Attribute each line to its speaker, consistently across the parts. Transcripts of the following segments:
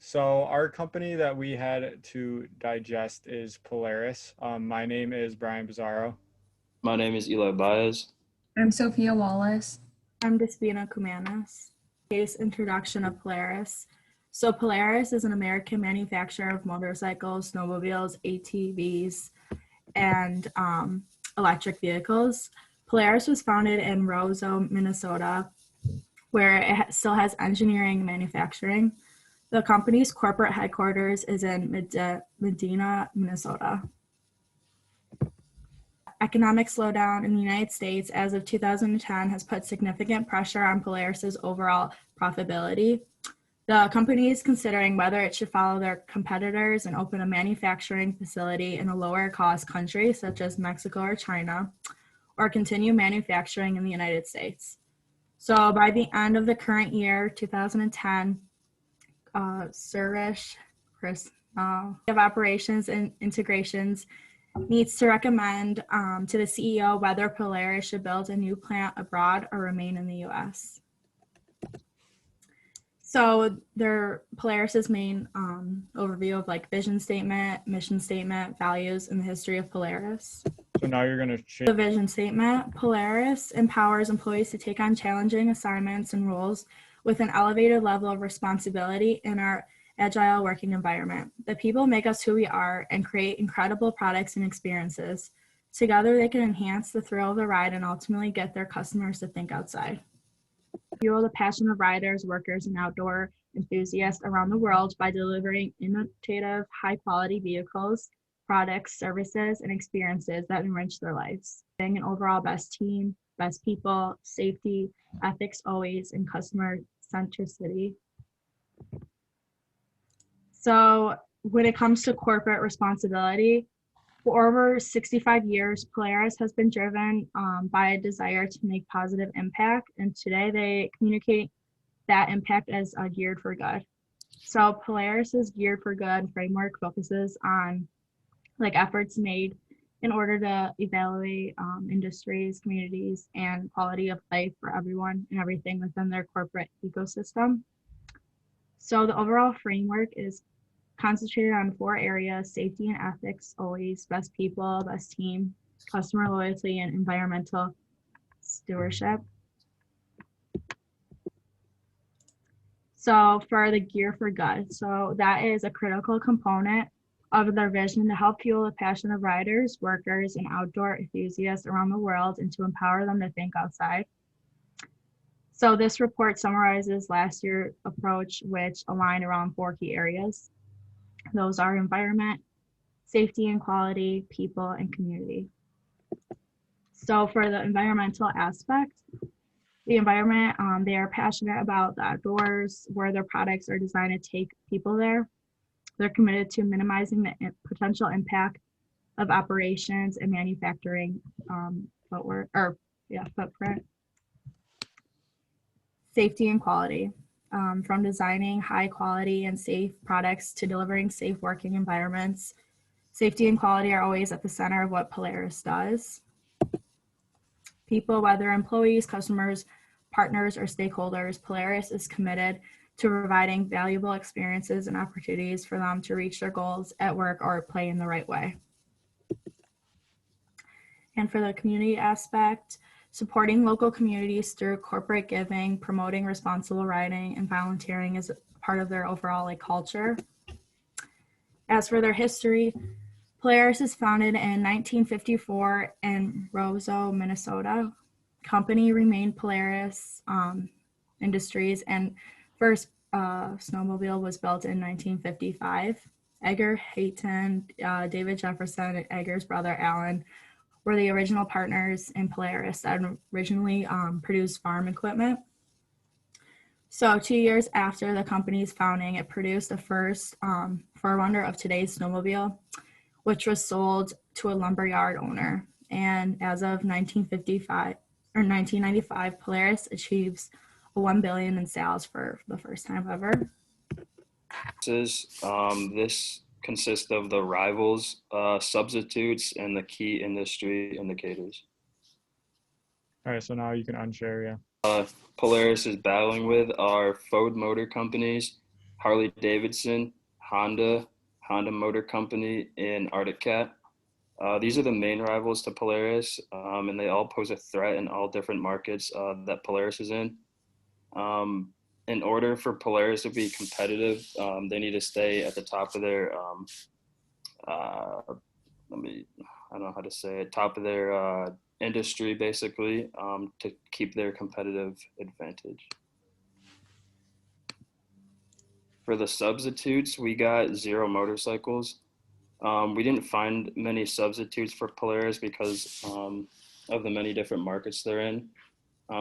Speaker 1: So our company that we had to digest is Polaris. My name is Brian Bizzaro.
Speaker 2: My name is Eli Baez.
Speaker 3: I'm Sophia Wallace.
Speaker 4: I'm Despina Kumanis. Case introduction of Polaris. So Polaris is an American manufacturer of motorcycles, snowmobiles, ATVs, and electric vehicles. Polaris was founded in Roseau, Minnesota, where it still has engineering and manufacturing. The company's corporate headquarters is in Medina, Minnesota. Economic slowdown in the United States as of 2010 has put significant pressure on Polaris's overall profitability. The company is considering whether it should follow their competitors and open a manufacturing facility in a lower cost country such as Mexico or China, or continue manufacturing in the United States. So by the end of the current year, 2010, Suresh, Chris, of Operations and Integrations needs to recommend to the CEO whether Polaris should build a new plant abroad or remain in the U.S. So Polaris's main overview of vision statement, mission statement, values, and the history of Polaris.
Speaker 1: So now you're going to
Speaker 4: The vision statement: Polaris empowers employees to take on challenging assignments and roles with an elevated level of responsibility in our agile working environment. The people make us who we are and create incredible products and experiences. Together, they can enhance the thrill of the ride and ultimately get their customers to think outside. Fuel the passion of riders, workers, and outdoor enthusiasts around the world by delivering innovative, high-quality vehicles, products, services, and experiences that enrich their lives. Being an overall best team, best people, safety, ethics always, and customer centricity. So when it comes to corporate responsibility, for over 65 years, Polaris has been driven by a desire to make positive impact, and today they communicate that impact as geared for good. So Polaris's Geared for Good framework focuses on efforts made in order to evaluate industries, communities, and quality of life for everyone and everything within their corporate ecosystem. So the overall framework is concentrated on 4 areas: safety and ethics always, best people, best team, customer loyalty, and environmental stewardship. So for the Gear for Good, so that is a critical component of their vision to help fuel the passion of riders, workers, and outdoor enthusiasts around the world and to empower them to think outside. So this report summarizes last year's approach, which aligned around 4 key areas. Those are environment, safety and quality, people, and community. So for the environmental aspect, the environment, they are passionate about the outdoors, where their products are designed to take people there. They're committed to minimizing the potential impact of operations and manufacturing footprint. Safety and quality. From designing high quality and safe products to delivering safe working environments, safety and quality are always at the center of what Polaris does. People, whether employees, customers, partners, or stakeholders, Polaris is committed to providing valuable experiences and opportunities for them to reach their goals at work or play in the right way. And for the community aspect, supporting local communities through corporate giving, promoting responsible riding, and volunteering is part of their overall culture. As for their history, Polaris is founded in 1954 in Roseau, Minnesota. Company remained Polaris Industries, and first snowmobile was built in 1955. Edgar Hayton, David Jefferson, and Edgar's brother Alan were the original partners in Polaris that originally produced farm equipment. So 2 years after the company's founding, it produced the first forerunner of today's snowmobile, which was sold to a lumberyard owner. And as of 1995, Polaris achieves $1 billion in sales for the first time ever.
Speaker 2: This consists of the rivals, substitutes, and the key industry indicators.
Speaker 1: All right, so now you can unshare, yeah.
Speaker 2: Polaris is battling with are Ford Motor Companies, Harley Davidson, Honda, Honda Motor Company, and Arctic Cat. These are the main rivals to Polaris, and they all pose a threat in all different markets that Polaris is in. In order for Polaris to be competitive, they need to stay at the top of their, uh, I don't know how to say it, top of their industry, basically, to keep their competitive advantage. For the substitutes, we got Zero Motorcycles. We didn't find many substitutes for Polaris because of the many different markets they're in.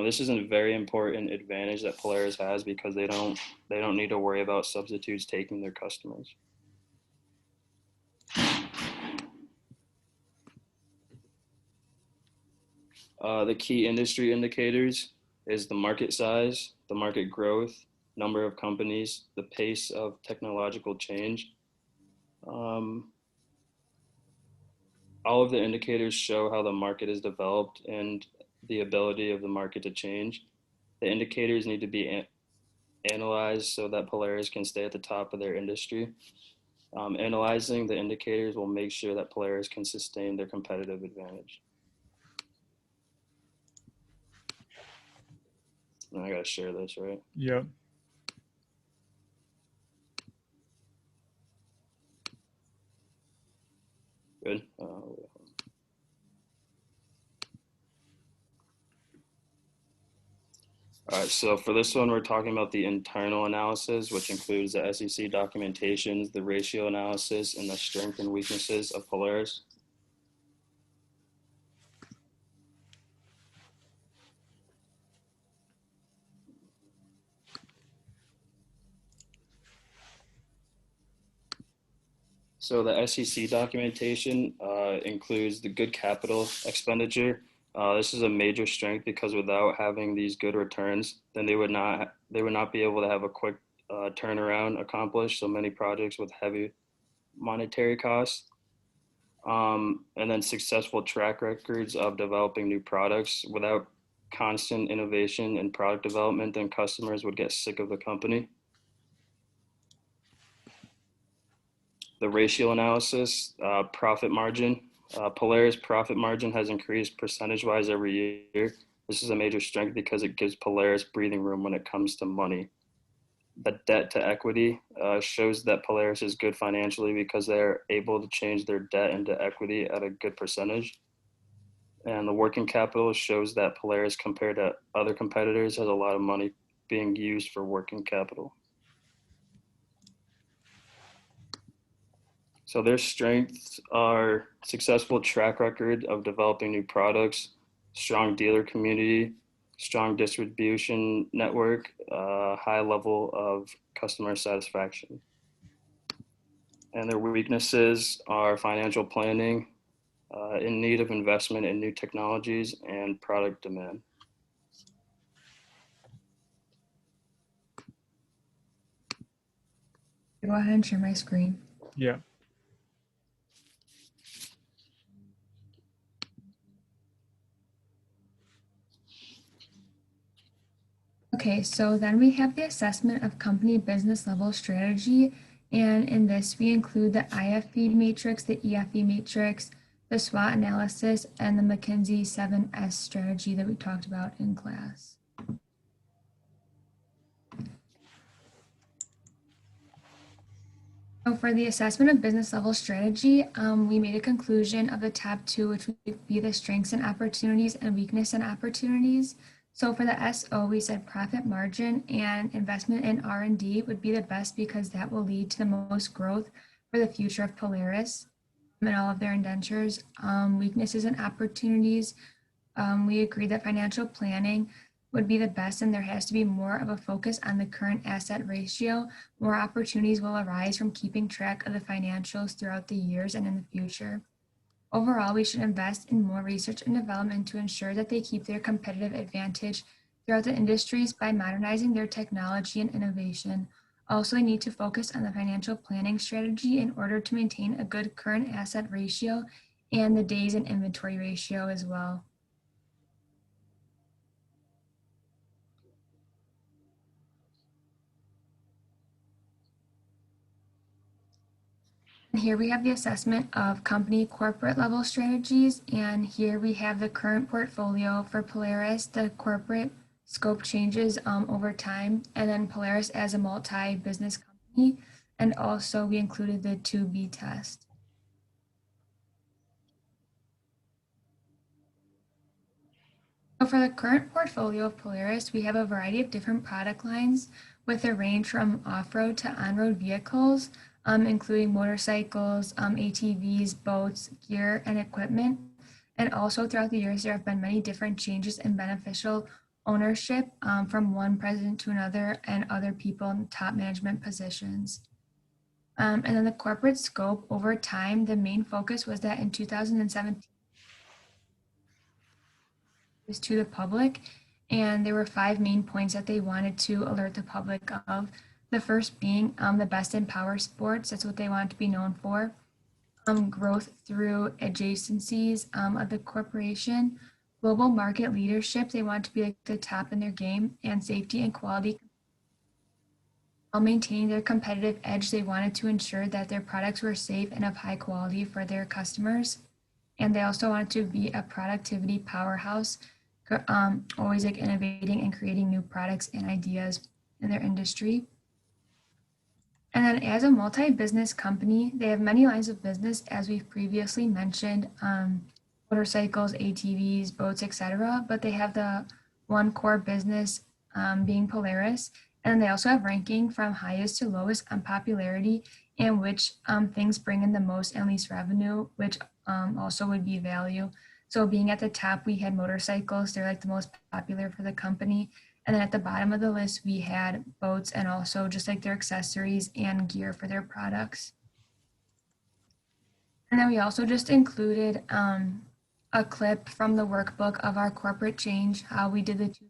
Speaker 2: This is a very important advantage that Polaris has because they don't need to worry about substitutes taking their customers. The key industry indicators is the market size, the market growth, number of companies, the pace of technological change. All of the indicators show how the market is developed and the ability of the market to change. The indicators need to be analyzed so that Polaris can stay at the top of their industry. Analyzing the indicators will make sure that Polaris can sustain their competitive advantage. And I gotta share this, right?
Speaker 1: Yep.
Speaker 2: Good. All right, so for this one, we're talking about the internal analysis, which includes the SEC documentations, the ratio analysis, and the strengths and weaknesses of Polaris. So the SEC documentation includes the good capital expenditure. This is a major strength because without having these good returns, then they would not be able to have a quick turnaround accomplished so many projects with heavy monetary costs. And then successful track records of developing new products. Without constant innovation and product development, then customers would get sick of the company. The ratio analysis, profit margin. Polaris profit margin has increased percentage-wise every year. This is a major strength because it gives Polaris breathing room when it comes to money. The debt to equity shows that Polaris is good financially because they're able to change their debt into equity at a good percentage. And the working capital shows that Polaris, compared to other competitors, has a lot of money being used for working capital. So their strengths are successful track record of developing new products, strong dealer community, strong distribution network, high level of customer satisfaction. And their weaknesses are financial planning, in need of investment in new technologies, and product demand.
Speaker 3: Go ahead and share my screen.
Speaker 1: Yeah.
Speaker 3: Okay, so then we have the assessment of company business level strategy. And in this, we include the IFE matrix, the EFE matrix, the SWOT analysis, and the McKinsey 7S strategy that we talked about in class. So for the assessment of business level strategy, we made a conclusion of the top two, which would be the strengths and opportunities and weakness and opportunities. So for the SO, we said profit margin and investment in R&D would be the best because that will lead to the most growth for the future of Polaris and all of their indentures. Weaknesses and opportunities, we agreed that financial planning would be the best, and there has to be more of a focus on the current asset ratio. More opportunities will arise from keeping track of the financials throughout the years and in the future. Overall, we should invest in more research and development to ensure that they keep their competitive advantage throughout the industries by modernizing their technology and innovation. Also, they need to focus on the financial planning strategy in order to maintain a good current asset ratio and the days in inventory ratio as well. Here we have the assessment of company corporate level strategies, and here we have the current portfolio for Polaris. The corporate scope changes over time, and then Polaris as a multi-business company, and also we included the 2B test. So for the current portfolio of Polaris, we have a variety of different product lines with a range from off-road to on-road vehicles, including motorcycles, ATVs, boats, gear, and equipment. And also throughout the years, there have been many different changes in beneficial ownership from one president to another and other people in top management positions. And then the corporate scope over time, the main focus was that in 2017, was to the public, and there were 5 main points that they wanted to alert the public of. The first being the best in power sports. That's what they wanted to be known for. Growth through adjacencies of the corporation, global market leadership. They want to be like the top in their game, and safety and quality. While maintaining their competitive edge, they wanted to ensure that their products were safe and of high quality for their customers. And they also wanted to be a productivity powerhouse, always like innovating and creating new products and ideas in their industry. And then as a multi-business company, they have many lines of business, as we've previously mentioned, motorcycles, ATVs, boats, etc. But they have the one core business being Polaris. And they also have ranking from highest to lowest on popularity and which things bring in the most and least revenue, which also would be value. So being at the top, we had motorcycles. They're like the most popular for the company. And then at the bottom of the list, we had boats and also just like their accessories and gear for their products. And then we also just included a clip from the workbook of our corporate change, how we did the two.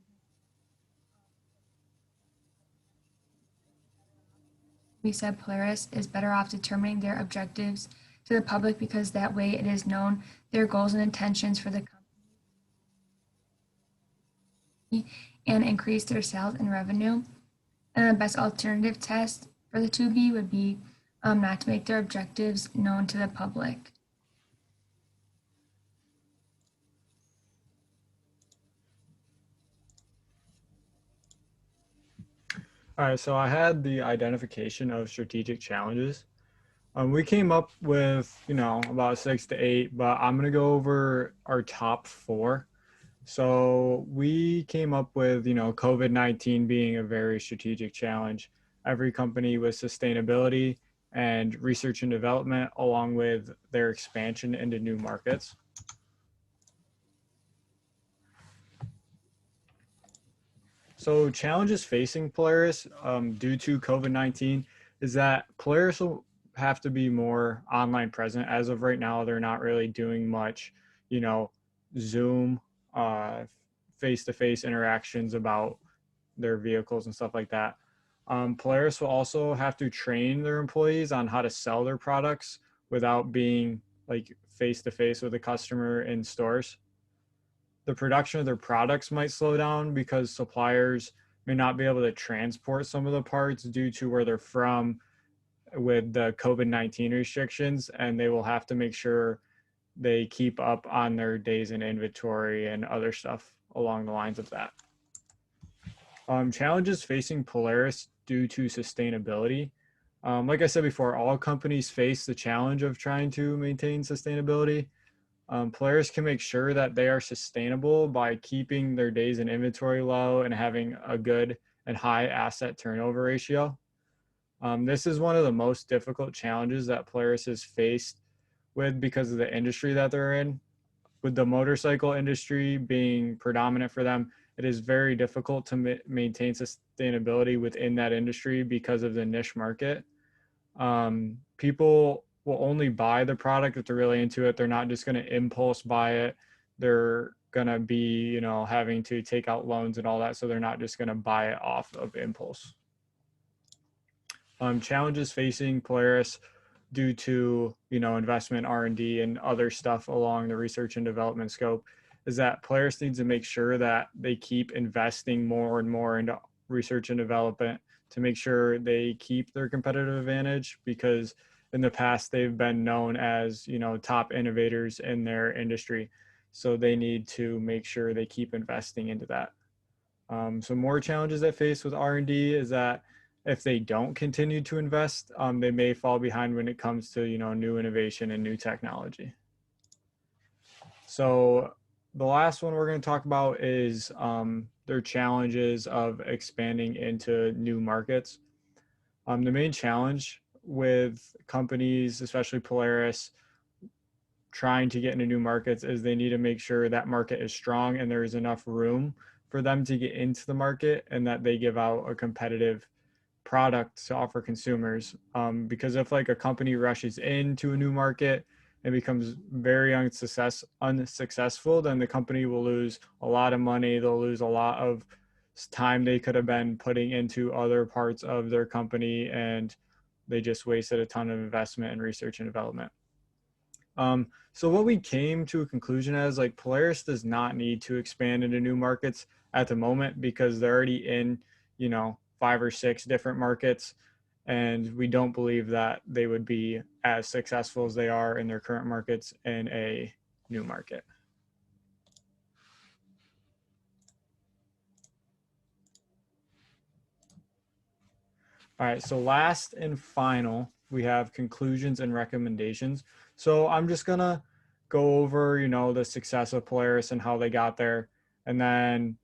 Speaker 3: We said Polaris is better off determining their objectives to the public because that way it is known their goals and intentions for the company and increase their sales and revenue. And the best alternative test for the 2B would be not to make their objectives known to the public.
Speaker 1: All right, so I had the identification of strategic challenges. We came up with, about 6 to 8, but I'm going to go over our top 4. So we came up with, COVID-19 being a very strategic challenge. Every company with sustainability and research and development, along with their expansion into new markets. So challenges facing Polaris due to COVID-19 is that Polaris will have to be more online present. As of right now, they're not really doing much, Zoom, face-to-face interactions about their vehicles and stuff like that. Polaris will also have to train their employees on how to sell their products without being like face-to-face with a customer in stores. The production of their products might slow down because suppliers may not be able to transport some of the parts due to where they're from with the COVID-19 restrictions, and they will have to make sure they keep up on their days in inventory and other stuff along the lines of that. Challenges facing Polaris due to sustainability. Like I said before, all companies face the challenge of trying to maintain sustainability. Polaris can make sure that they are sustainable by keeping their days in inventory low and having a good and high asset turnover ratio. This is one of the most difficult challenges that Polaris has faced with because of the industry that they're in. With the motorcycle industry being predominant for them, it is very difficult to maintain sustainability within that industry because of the niche market. People will only buy the product if they're really into it. They're not just going to impulse buy it. They're going to be, having to take out loans and all that. So they're not just going to buy it off of impulse. Challenges facing Polaris due to, investment, R&D, and other stuff along the research and development scope is that Polaris needs to make sure that they keep investing more and more into research and development to make sure they keep their competitive advantage, because in the past they've been known as, top innovators in their industry. So they need to make sure they keep investing into that. So more challenges they face with R&D is that if they don't continue to invest, they may fall behind when it comes to, new innovation and new technology. So the last one we're going to talk about is their challenges of expanding into new markets. The main challenge with companies, especially Polaris, trying to get into new markets is they need to make sure that market is strong and there is enough room for them to get into the market and that they give out a competitive product to offer consumers. Because if like a company rushes into a new market and becomes very unsuccessful, then the company will lose a lot of money. They'll lose a lot of time they could have been putting into other parts of their company, and they just wasted a ton of investment in research and development. So what we came to a conclusion as, like, Polaris does not need to expand into new markets at the moment because they're already in, 5 or 6 different markets, and we don't believe that they would be as successful as they are in their current markets in a new market. All right, so last and final, we have conclusions and recommendations. So I'm just gonna go over, the success of Polaris and how they got there. And then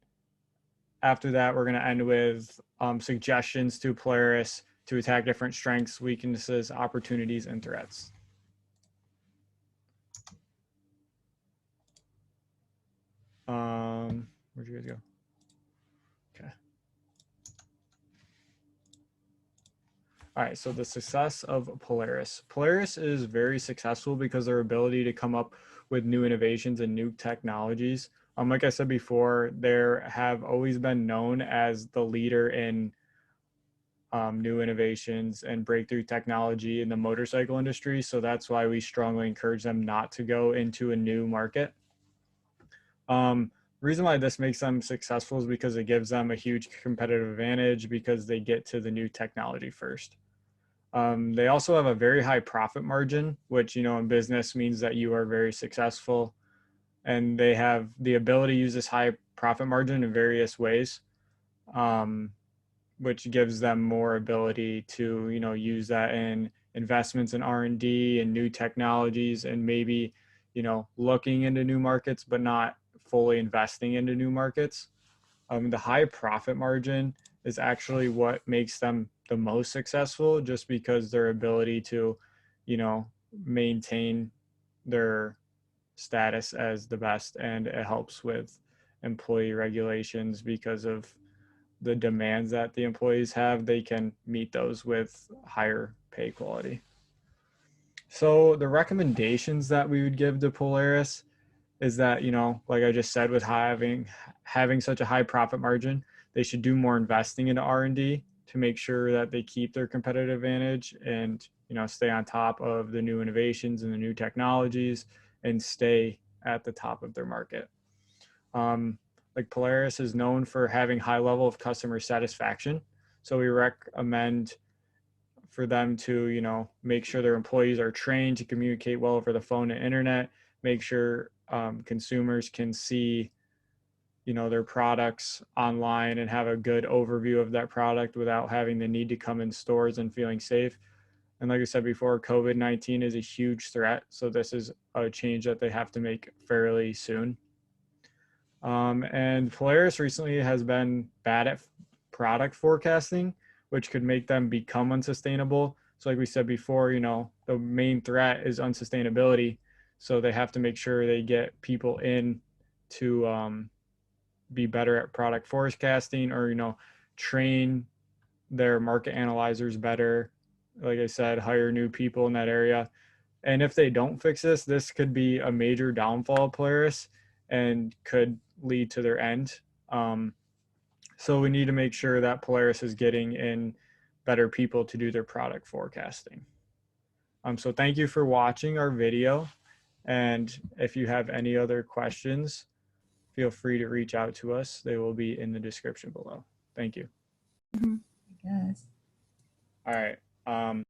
Speaker 1: after that, we're gonna end with suggestions to Polaris to attack different strengths, weaknesses, opportunities, and threats. Where'd you guys go? Okay. All right, so the success of Polaris. Polaris is very successful because their ability to come up with new innovations and new technologies. Like I said before, they have always been known as the leader in new innovations and breakthrough technology in the motorcycle industry. So that's why we strongly encourage them not to go into a new market. The reason why this makes them successful is because it gives them a huge competitive advantage because they get to the new technology first. They also have a very high profit margin, which, in business means that you are very successful, and they have the ability to use this high profit margin in various ways, which gives them more ability to, use that in investments in R&D and new technologies, and maybe, looking into new markets, but not fully investing into new markets. The high profit margin is actually what makes them the most successful, just because their ability to, maintain their status as the best, and it helps with employee regulations because of the demands that the employees have. They can meet those with higher pay quality. So the recommendations that we would give to Polaris is that, like I just said, with having such a high profit margin, they should do more investing into R&D to make sure that they keep their competitive advantage and, stay on top of the new innovations and the new technologies and stay at the top of their market. Like Polaris is known for having high level of customer satisfaction. So we recommend for them to, make sure their employees are trained to communicate well over the phone and internet, make sure consumers can see, their products online and have a good overview of that product without having the need to come in stores and feeling safe. And like I said before, COVID-19 is a huge threat. So this is a change that they have to make fairly soon. And Polaris recently has been bad at product forecasting, which could make them become unsustainable. So like we said before, the main threat is unsustainability. So they have to make sure they get people in to be better at product forecasting, or, train their market analyzers better. Like I said, hire new people in that area. And if they don't fix this, this could be a major downfall of Polaris and could lead to their end. So we need to make sure that Polaris is getting in better people to do their product forecasting. So thank you for watching our video. And if you have any other questions, feel free to reach out to us. They will be in the description below. Thank you.
Speaker 3: Yes.
Speaker 1: All right.